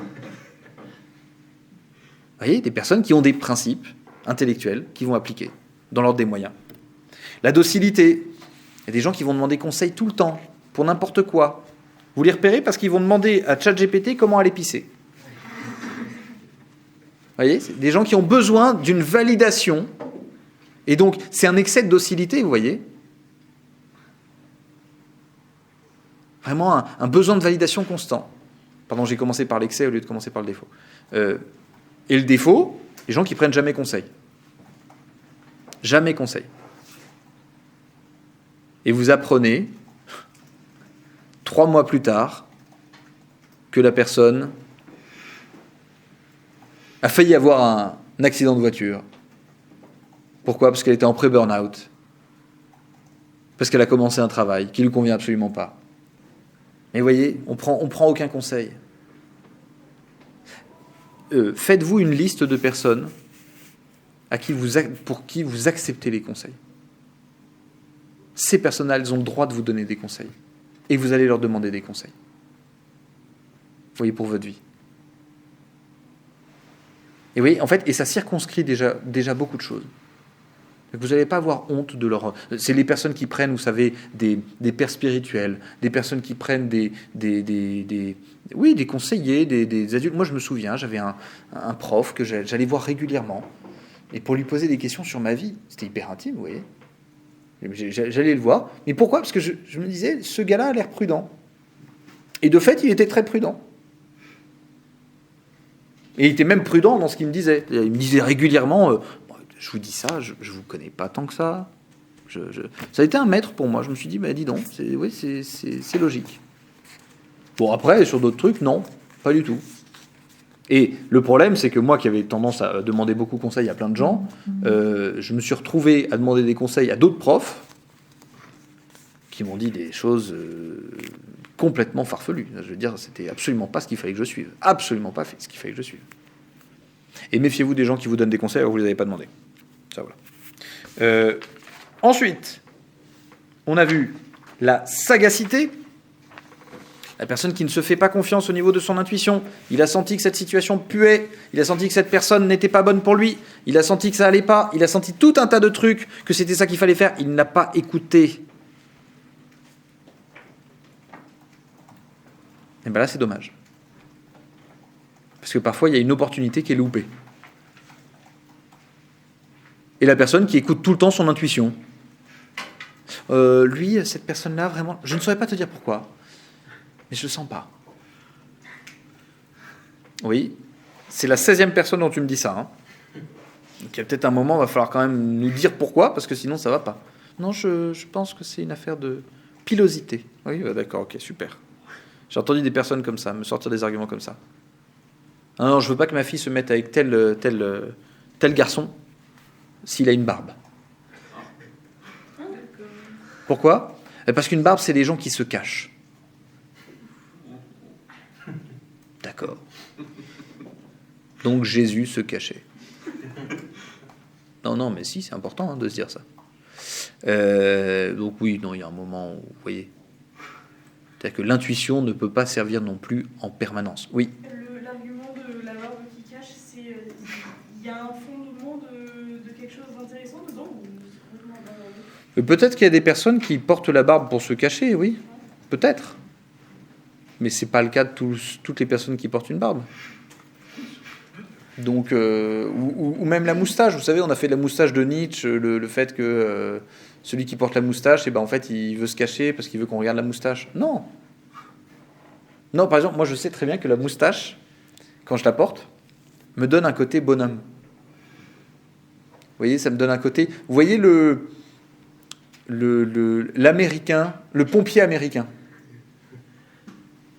voyez, des personnes qui ont des principes intellectuels qui vont appliquer dans l'ordre des moyens. La docilité. Il y a des gens qui vont demander conseil tout le temps, pour n'importe quoi. Vous les repérez parce qu'ils vont demander à ChatGPT comment aller pisser. Vous voyez, c'est des gens qui ont besoin d'une validation. Et donc, c'est un excès de docilité, vous voyez. Vraiment un besoin de validation constant. Pardon, j'ai commencé par l'excès au lieu de commencer par le défaut. Et le défaut, les gens qui prennent jamais conseil. Jamais conseil. Et vous apprenez, 3 mois plus tard, que la personne a failli avoir un accident de voiture. Pourquoi? Parce qu'elle était en pré-burnout. Parce qu'elle a commencé un travail qui ne lui convient absolument pas. Mais vous voyez, on prend aucun conseil. Faites-vous une liste de personnes pour qui vous acceptez les conseils. Ces personnes-là, elles ont le droit de vous donner des conseils. Et vous allez leur demander des conseils. Vous voyez, pour votre vie. Et vous voyez, en fait, et ça circonscrit déjà beaucoup de choses. Vous n'allez pas avoir honte de leur... C'est les personnes qui prennent, vous savez, des pères spirituels, des personnes qui prennent des conseillers, des adultes. Moi, je me souviens, j'avais un prof que j'allais voir régulièrement. Et pour lui poser des questions sur ma vie, c'était hyper intime, vous voyez. J'allais le voir. Mais pourquoi? Parce que je me disais, ce gars-là a l'air prudent. Et de fait, il était très prudent. Et il était même prudent dans ce qu'il me disait. Il me disait régulièrement... je vous dis ça, je ne vous connais pas tant que ça. Ça a été un maître pour moi. Je me suis dit, dis donc, c'est logique. Bon, après, sur d'autres trucs, non, pas du tout. Et le problème, c'est que moi, qui avais tendance à demander beaucoup de conseils à plein de gens, je me suis retrouvé à demander des conseils à d'autres profs qui m'ont dit des choses complètement farfelues. Je veux dire, c'était absolument pas ce qu'il fallait que je suive. Absolument pas ce qu'il fallait que je suive. Et méfiez-vous des gens qui vous donnent des conseils alors que vous ne les avez pas demandés. Ça, voilà. Ensuite, on a vu la sagacité. La personne qui ne se fait pas confiance au niveau de son intuition. Il a senti que cette situation puait. Il a senti que cette personne n'était pas bonne pour lui. Il a senti que ça allait pas. Il a senti tout un tas de trucs, que c'était ça qu'il fallait faire. Il n'a pas écouté. Et bien là, c'est dommage. Parce que parfois, il y a une opportunité qui est loupée. Et la personne qui écoute tout le temps son intuition. Lui, cette personne-là, vraiment, je ne saurais pas te dire pourquoi, mais je ne le sens pas. Oui, c'est la 16e personne dont tu me dis ça. Hein. Donc il y a peut-être un moment, il va falloir quand même nous dire pourquoi, parce que sinon ça ne va pas. Non, je pense que c'est une affaire de pilosité. Oui, d'accord, ok, super. J'ai entendu des personnes comme ça, me sortir des arguments comme ça. Ah non, je veux pas que ma fille se mette avec tel garçon s'il a une barbe. Pourquoi ? Parce qu'une barbe, c'est des gens qui se cachent. D'accord. Donc Jésus se cachait. Non, mais si, c'est important de se dire ça. Donc oui, non, il y a un moment où, vous voyez, c'est-à-dire que l'intuition ne peut pas servir non plus en permanence. Oui. L'argument de la barbe qui cache, c'est il y a un fondement de quelque chose d'intéressant dedans ou c'est complètement bazardé ? Peut-être qu'il y a des personnes qui portent la barbe pour se cacher, oui, peut-être. Mais c'est pas le cas de toutes les personnes qui portent une barbe. Donc, ou même la moustache. Vous savez, on a fait la moustache de Nietzsche, le fait que celui qui porte la moustache, en fait, il veut se cacher parce qu'il veut qu'on regarde la moustache. Non. Non, par exemple, moi, je sais très bien que la moustache, quand je la porte, me donne un côté bonhomme. Vous voyez, ça me donne un côté... Vous voyez l'américain, le pompier américain.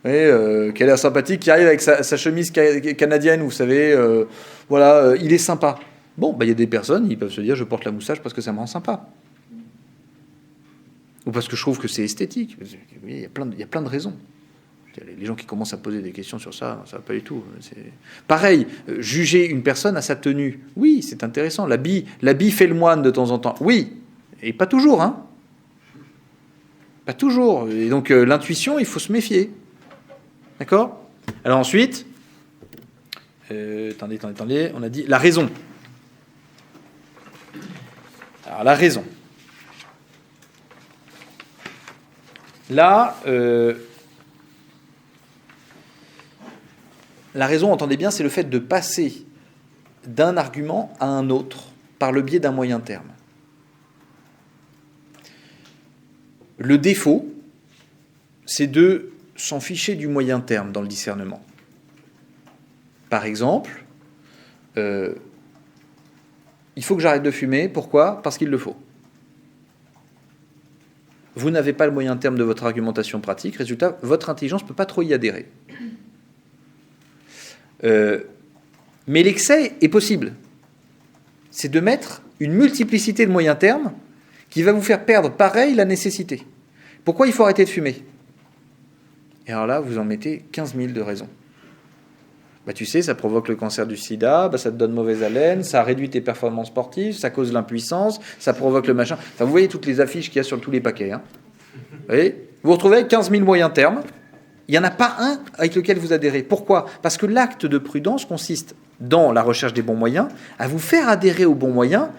Vous voyez, qui a l'air sympathique, qui arrive avec sa chemise canadienne, vous savez, il est sympa. Bon, il y a des personnes, ils peuvent se dire, je porte la moustache parce que ça me rend sympa. Ou parce que je trouve que c'est esthétique. Oui, il y a plein de raisons. Les gens qui commencent à poser des questions sur ça, ça va pas du tout. Pareil, juger une personne à sa tenue, oui, c'est intéressant. L'habit fait le moine de temps en temps, oui, et pas toujours, hein. Pas toujours. Et donc l'intuition, il faut se méfier. D'accord ? Alors ensuite, attendez, on a dit la raison. Alors la raison. Là, la raison, entendez bien, c'est le fait de passer d'un argument à un autre par le biais d'un moyen terme. Le défaut, c'est de s'en ficher du moyen terme dans le discernement. Par exemple, il faut que j'arrête de fumer. Pourquoi ? Parce qu'il le faut. Vous n'avez pas le moyen terme de votre argumentation pratique. Résultat, votre intelligence ne peut pas trop y adhérer. Mais l'excès est possible. C'est de mettre une multiplicité de moyens termes qui va vous faire perdre pareil la nécessité. Pourquoi il faut arrêter de fumer ? Et alors là, vous en mettez 15 000 de raisons. Tu sais, ça provoque le cancer du sida, ça te donne mauvaise haleine, ça réduit tes performances sportives, ça cause l'impuissance, ça provoque le machin. Enfin, vous voyez toutes les affiches qu'il y a sur tous les paquets. Hein. Vous vous retrouvez avec 15 000 moyens termes. Il n'y en a pas un avec lequel vous adhérez. Pourquoi ? Parce que l'acte de prudence consiste, dans la recherche des bons moyens, à vous faire adhérer aux bons moyens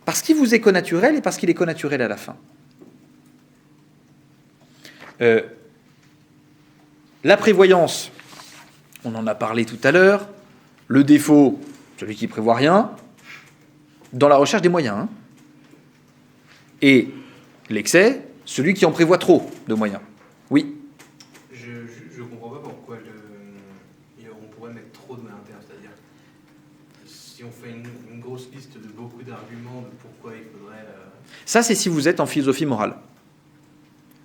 parce qu'il vous est connaturel et parce qu'il est connaturel à la fin. La prévoyance, on en a parlé tout à l'heure. Le défaut, celui qui ne prévoit rien, dans la recherche des moyens. Hein. Et l'excès, celui qui en prévoit trop de moyens. Oui. Je ne comprends pas pourquoi on pourrait mettre trop de moyens termes. C'est-à-dire, si on fait une grosse liste de beaucoup d'arguments de pourquoi il faudrait... Ça, c'est si vous êtes en philosophie morale.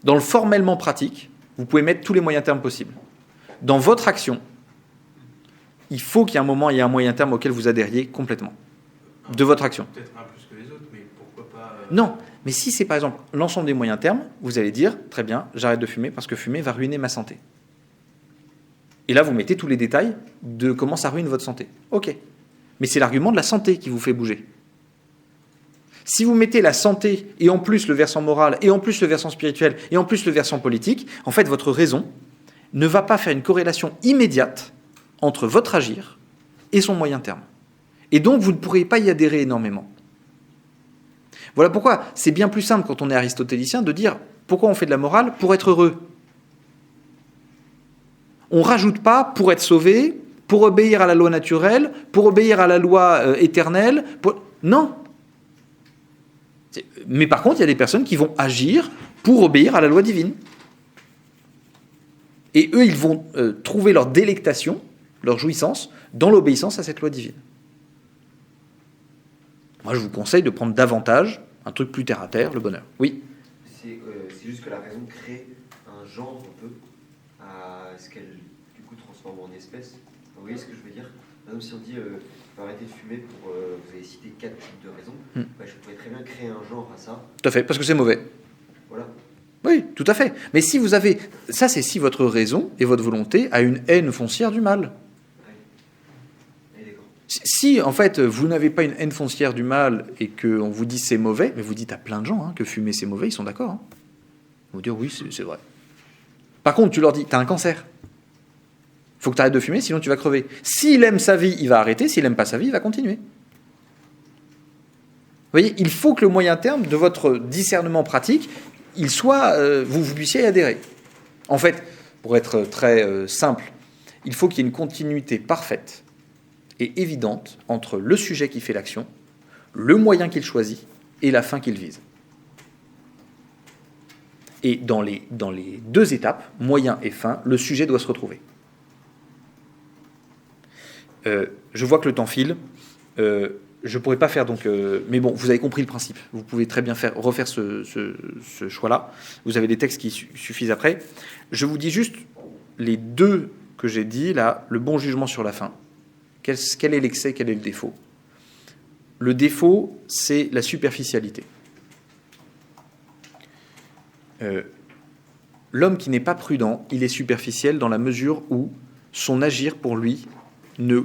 Dans le formellement pratique, vous pouvez mettre tous les moyens termes possibles. Dans votre action, il faut qu'il y ait un moment, il y ait un moyen terme auquel vous adhériez complètement. De votre action. Peut-être un plus que les autres, mais pourquoi pas... Non, mais si c'est par exemple l'ensemble des moyens termes, vous allez dire, très bien, j'arrête de fumer parce que fumer va ruiner ma santé. Et là, vous mettez tous les détails de comment ça ruine votre santé. Ok. Mais c'est l'argument de la santé qui vous fait bouger. Si vous mettez la santé et en plus le versant moral, et en plus le versant spirituel, et en plus le versant politique, en fait, votre raison ne va pas faire une corrélation immédiate entre votre agir et son moyen terme. Et donc, vous ne pourrez pas y adhérer énormément. Voilà pourquoi c'est bien plus simple quand on est aristotélicien de dire pourquoi on fait de la morale ? Pour être heureux. On ne rajoute pas pour être sauvé, pour obéir à la loi naturelle, pour obéir à la loi éternelle. Non. Mais par contre, il y a des personnes qui vont agir pour obéir à la loi divine. Et eux, ils vont trouver leur délectation, leur jouissance, dans l'obéissance à cette loi divine. Moi, je vous conseille de prendre davantage un truc plus terre à terre, le bonheur. Oui. C'est juste que la raison crée un genre un peu à ce qu'elle du coup transforme en espèce. Vous voyez ce que je veux dire? Par exemple, si on dit faut arrêter de fumer pour vous avez cité 4 types de raisons, bah, je pourrais très bien créer un genre à ça. Tout à fait, parce que c'est mauvais. Voilà. Oui, tout à fait. Mais si vous avez... Ça, c'est si votre raison et votre volonté a une haine foncière du mal. Si, en fait, vous n'avez pas une haine foncière du mal et qu'on vous dit c'est mauvais, mais vous dites à plein de gens que fumer c'est mauvais, ils sont d'accord. Hein. Ils vont dire oui, c'est vrai. Par contre, tu leur dis, t'as un cancer. Il faut que tu arrêtes de fumer, sinon tu vas crever. S'il aime sa vie, il va arrêter. S'il n'aime pas sa vie, il va continuer. Vous voyez, il faut que le moyen terme de votre discernement pratique, il soit, vous puissiez y adhérer. En fait, pour être très simple, il faut qu'il y ait une continuité parfaite et évidente entre le sujet qui fait l'action, le moyen qu'il choisit et la fin qu'il vise. Et dans les deux étapes, moyen et fin, le sujet doit se retrouver. Je vois que le temps file. Je ne pourrais pas faire donc... mais bon, vous avez compris le principe. Vous pouvez très bien refaire ce choix-là. Vous avez des textes qui suffisent après. Je vous dis juste les deux que j'ai dit, là, le bon jugement sur la fin. Quel est l'excès, quel est le défaut? Le défaut, c'est la superficialité. L'homme qui n'est pas prudent, il est superficiel dans la mesure où son agir pour lui ne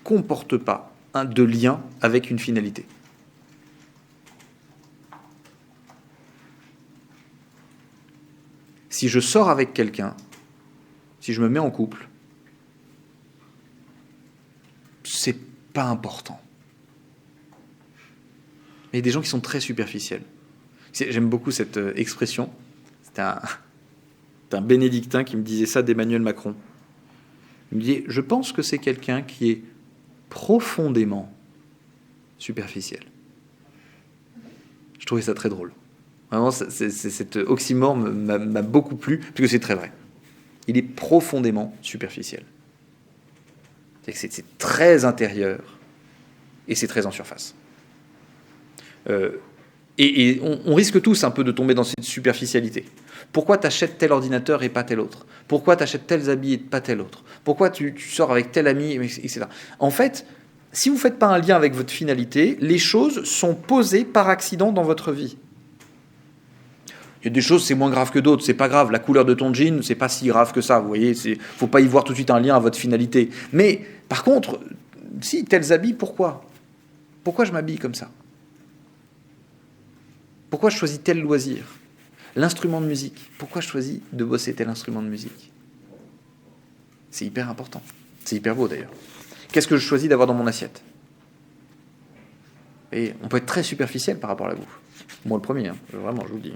comporte pas de lien avec une finalité. Si je sors avec quelqu'un, si je me mets en couple, c'est pas important. Il y a des gens qui sont très superficiels. J'aime beaucoup cette expression. C'est un bénédictin qui me disait ça d'Emmanuel Macron. Il me dit, je pense que c'est quelqu'un qui est profondément superficiel. Je trouvais ça très drôle. Vraiment, cet oxymore m'a beaucoup plu, parce que c'est très vrai. Il est profondément superficiel. C'est très intérieur, et c'est très en surface. Et on risque tous un peu de tomber dans cette superficialité. Pourquoi tu achètes tel ordinateur et pas tel autre? Pourquoi tu achètes tels habits et pas tel autre? Pourquoi tu sors avec tel ami, etc. En fait, si vous ne faites pas un lien avec votre finalité, les choses sont posées par accident dans votre vie. Il y a des choses, c'est moins grave que d'autres, c'est pas grave. La couleur de ton jean, c'est pas si grave que ça, vous voyez. Faut pas y voir tout de suite un lien à votre finalité. Mais, par contre, si, tels habits, pourquoi? Pourquoi je m'habille comme ça? Pourquoi je choisis tel loisir? L'instrument de musique. Pourquoi je choisis de bosser tel instrument de musique? C'est hyper important. C'est hyper beau d'ailleurs. Qu'est-ce que je choisis d'avoir dans mon assiette? Et on peut être très superficiel par rapport à la bouffe. Moi le premier, vraiment, je vous le dis.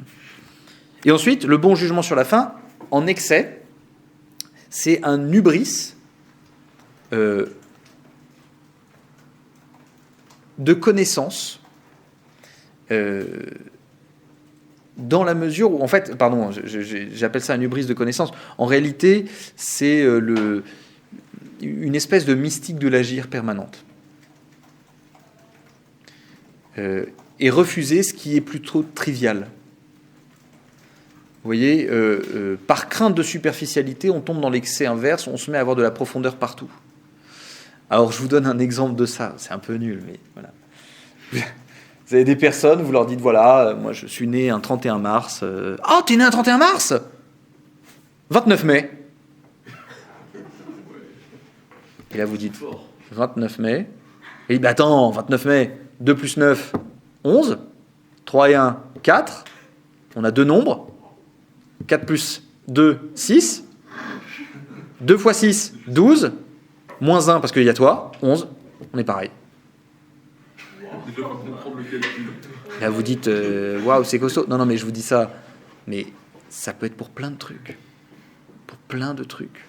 Et ensuite, le bon jugement sur la fin, en excès, c'est un hubris de connaissance dans la mesure où, en fait, pardon, j'appelle ça un hubris de connaissance. En réalité, c'est une espèce de mystique de l'agir permanente. Et refuser ce qui est plutôt trivial. Vous voyez, par crainte de superficialité, on tombe dans l'excès inverse, on se met à avoir de la profondeur partout. Alors, je vous donne un exemple de ça. C'est un peu nul, mais voilà. Vous avez des personnes, vous leur dites, voilà, moi je suis né un 31 mars. Oh, t'es né un 31 mars? 29 mai. Et là, vous dites, 29 mai. Et il dit, attends, 29 mai, 2 plus 9, 11. 3 et 1, 4. On a deux nombres. 4 plus 2, 6. 2 fois 6, 12. Moins 1 parce qu'il y a toi, 11. On est pareil. Déjà pas comprendre le calcul. Là, vous dites, waouh, c'est costaud. Non, mais je vous dis ça. Mais ça peut être pour plein de trucs. Pour plein de trucs.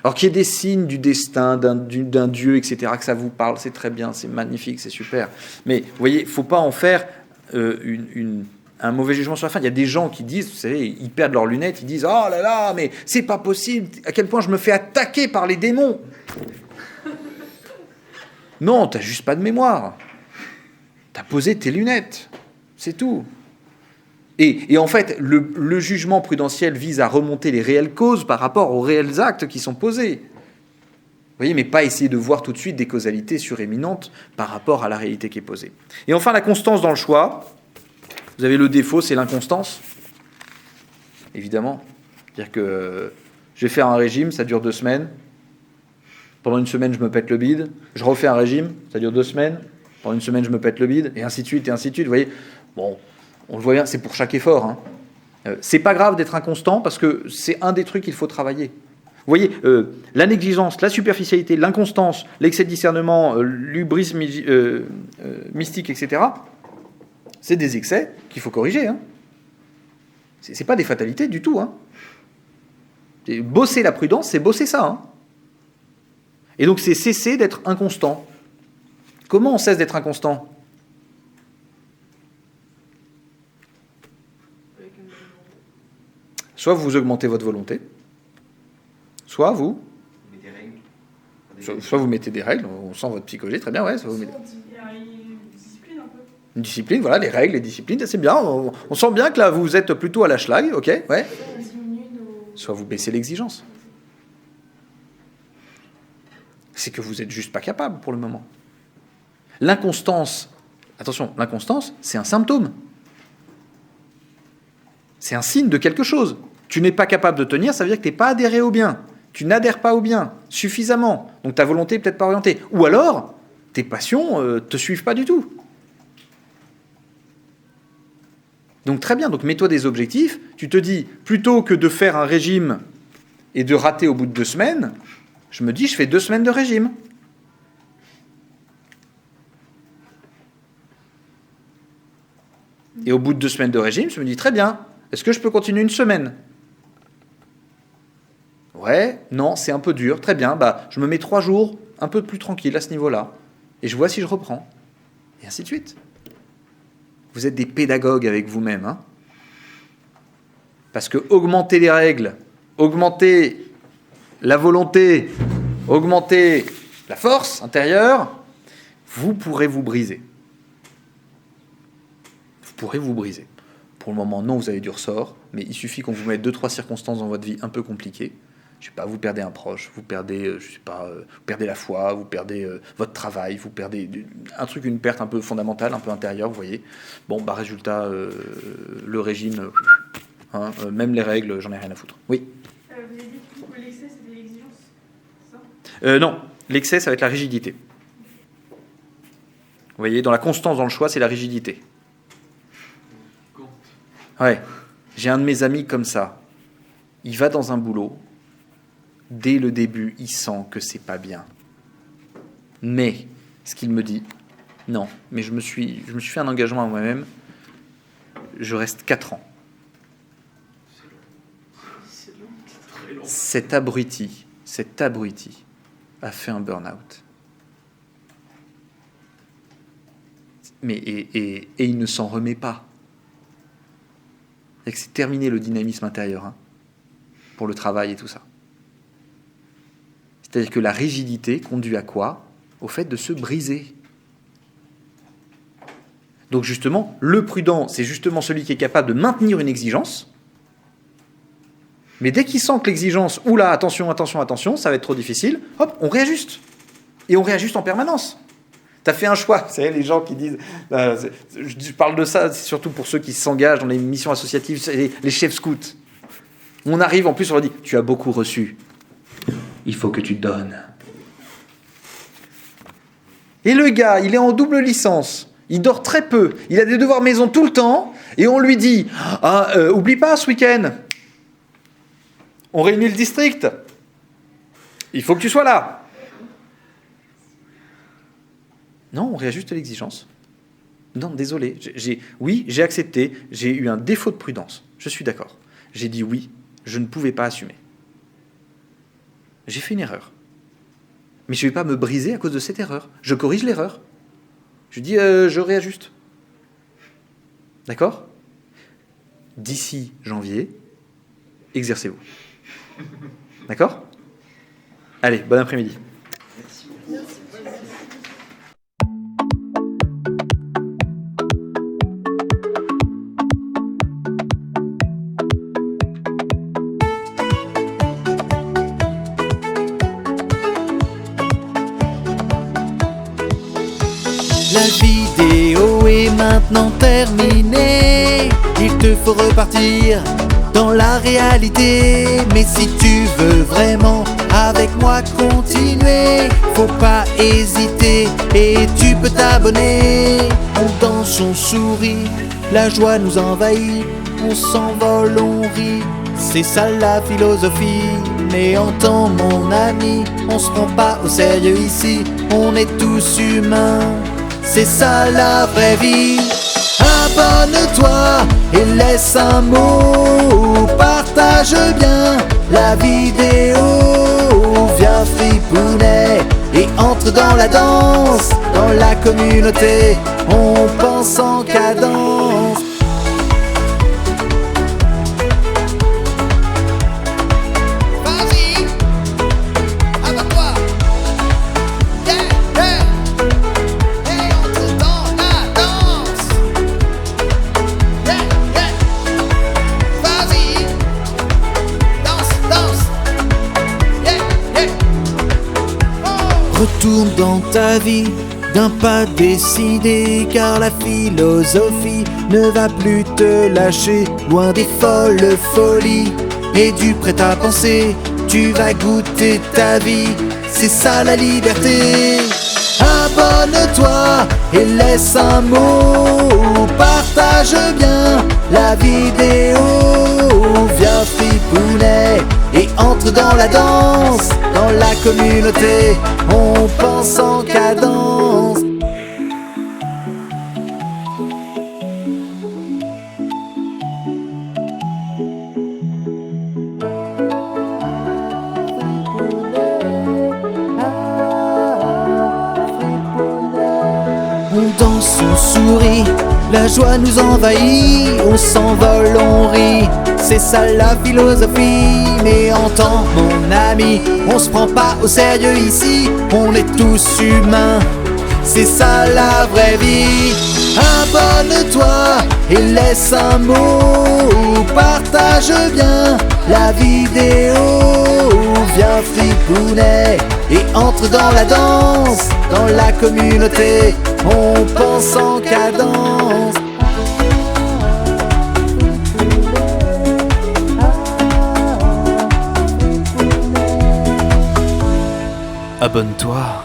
Alors qu'il y ait des signes du destin, d'un Dieu, etc., que ça vous parle, c'est très bien, c'est magnifique, c'est super. Mais vous voyez, il ne faut pas en faire un mauvais jugement sur la fin. Il y a des gens qui disent, vous savez, ils perdent leurs lunettes, ils disent « Oh là là, mais c'est pas possible, à quel point je me fais attaquer par les démons !» Non, tu n'as juste pas de mémoire. Tu as posé tes lunettes, c'est tout. Et en fait, le jugement prudentiel vise à remonter les réelles causes par rapport aux réels actes qui sont posés. Vous voyez, mais pas essayer de voir tout de suite des causalités suréminentes par rapport à la réalité qui est posée. Et enfin, la constance dans le choix. Vous avez le défaut, c'est l'inconstance. Évidemment. C'est-à-dire que je vais faire un régime, ça dure 2 semaines. Pendant 1 semaine, je me pète le bide. Je refais un régime, ça dure 2 semaines. Pendant 1 semaine, je me pète le bide. Et ainsi de suite, et ainsi de suite. Vous voyez, bon, on le voit bien, c'est pour chaque effort. Hein. C'est pas grave d'être inconstant parce que c'est un des trucs qu'il faut travailler. Vous voyez, la négligence, la superficialité, l'inconstance, l'excès de discernement, l'hubris mystique, etc., c'est des excès qu'il faut corriger. Hein. C'est pas des fatalités du tout. Hein. Bosser la prudence, c'est bosser ça. Hein. Et donc, c'est cesser d'être inconstant. Comment on cesse d'être inconstant ? Soit vous augmentez votre volonté, soit vous... Soit vous mettez des règles, on sent votre psychologie, très bien, ouais. Soit vous mettez... Il y a une discipline un peu. Une discipline, voilà, les règles, les disciplines, c'est bien. On sent bien que là, vous êtes plutôt à la schlag, ok, ouais. Soit vous baissez l'exigence. C'est que vous n'êtes juste pas capable pour le moment. L'inconstance, attention, l'inconstance, c'est un symptôme. C'est un signe de quelque chose. Tu n'es pas capable de tenir, ça veut dire que tu n'es pas adhéré au bien. Tu n'adhères pas au bien suffisamment. Donc ta volonté n'est peut-être pas orientée. Ou alors, tes passions ne te suivent pas du tout. Donc très bien, donc mets-toi des objectifs. Tu te dis, plutôt que de faire un régime et de rater au bout de 2 semaines, je me dis, je fais 2 semaines de régime. Et au bout de 2 semaines de régime, je me dis, très bien, est-ce que je peux continuer 1 semaine ? Ouais, non, c'est un peu dur. Très bien, bah, je me mets 3 jours un peu plus tranquille à ce niveau-là. Et je vois si je reprends. Et ainsi de suite. Vous êtes des pédagogues avec vous-même. Hein, parce que augmenter les règles, augmenter la volonté, augmenter la force intérieure, vous pourrez vous briser. Vous pourrez vous briser. Pour le moment, non, vous avez du ressort, mais il suffit qu'on vous mette 2-3 circonstances dans votre vie un peu compliquées. Je sais pas, vous perdez un proche, vous perdez, je sais pas, vous perdez la foi, vous perdez votre travail, vous perdez un truc, une perte un peu fondamentale, un peu intérieure, vous voyez. Bon, bah résultat, le régime, même les règles, j'en ai rien à foutre. Oui. Vous avez dit que l'excès, c'était l'exigence, c'est ça ? Non, l'excès, ça va être la rigidité. Vous voyez, dans la constance dans le choix, c'est la rigidité. Ouais, j'ai un de mes amis comme ça. Il va dans un boulot. Dès le début, il sent que c'est pas bien. Mais, ce qu'il me dit, non, mais je me suis fait un engagement à moi-même. Je reste 4 ans. Cet abruti a fait un burn-out. Mais, et il ne s'en remet pas. C'est terminé le dynamisme intérieur pour le travail et tout ça. C'est-à-dire que la rigidité conduit à quoi ? Au fait de se briser. Donc justement, le prudent, c'est justement celui qui est capable de maintenir une exigence, mais dès qu'il sent que l'exigence, oula, attention, ça va être trop difficile, hop, on réajuste. Et on réajuste en permanence. Tu as fait un choix. Vous savez, les gens qui disent... je parle de ça, c'est surtout pour ceux qui s'engagent dans les missions associatives, les chefs scouts. On arrive, en plus, on leur dit, tu as beaucoup reçu. Il faut que tu donnes. Et le gars, il est en double licence. Il dort très peu. Il a des devoirs maison tout le temps. Et on lui dit, oublie pas ce week-end. On réunit le district. Il faut que tu sois là. Non, on réajuste l'exigence. Non, désolé. J'ai accepté. J'ai eu un défaut de prudence. Je suis d'accord. J'ai dit oui. Je ne pouvais pas assumer. J'ai fait une erreur. Mais je ne vais pas me briser à cause de cette erreur. Je corrige l'erreur. Je dis, je réajuste. D'accord ? D'ici janvier, exercez-vous. D'accord ? Allez, bon après-midi. La vidéo est maintenant terminée. Il te faut repartir dans la réalité. Mais si tu veux vraiment avec moi continuer, faut pas hésiter et tu peux t'abonner. On danse, on sourit, la joie nous envahit. On s'envole, on rit, c'est ça la philosophie. Mais entends mon ami, on se prend pas au sérieux ici. On est tous humains, c'est ça la vraie vie. Abonne-toi et laisse un mot. Partage bien la vidéo. Viens fripounet et entre dans la danse. Dans la communauté, on pense en cadence. Vas-y, abonne-toi. Yeah, yeah. Et entre dans la danse. Yeah, yeah. Vas-y, danse, danse. Yeah, yeah. Oh. Retourne dans ta vie d'un pas décidé, car la philosophie ne va plus te lâcher, loin des folles folies et du prêt à penser. Tu vas goûter ta vie, c'est ça la liberté. Abonne-toi et laisse un mot. Partage bien la vidéo. Viens fripounet et entre dans la danse. Dans la communauté, on pense en cadence. On danse, on sourit, la joie nous envahit. On s'envole, on rit, c'est ça la philosophie. Mais entends mon ami, on se prend pas au sérieux ici. On est tous humains, c'est ça la vraie vie. Abonne-toi et laisse un mot. Partage bien la vidéo. Viens fripounet et entre dans la danse. Dans la communauté, on pense en cadence. Abonne-toi.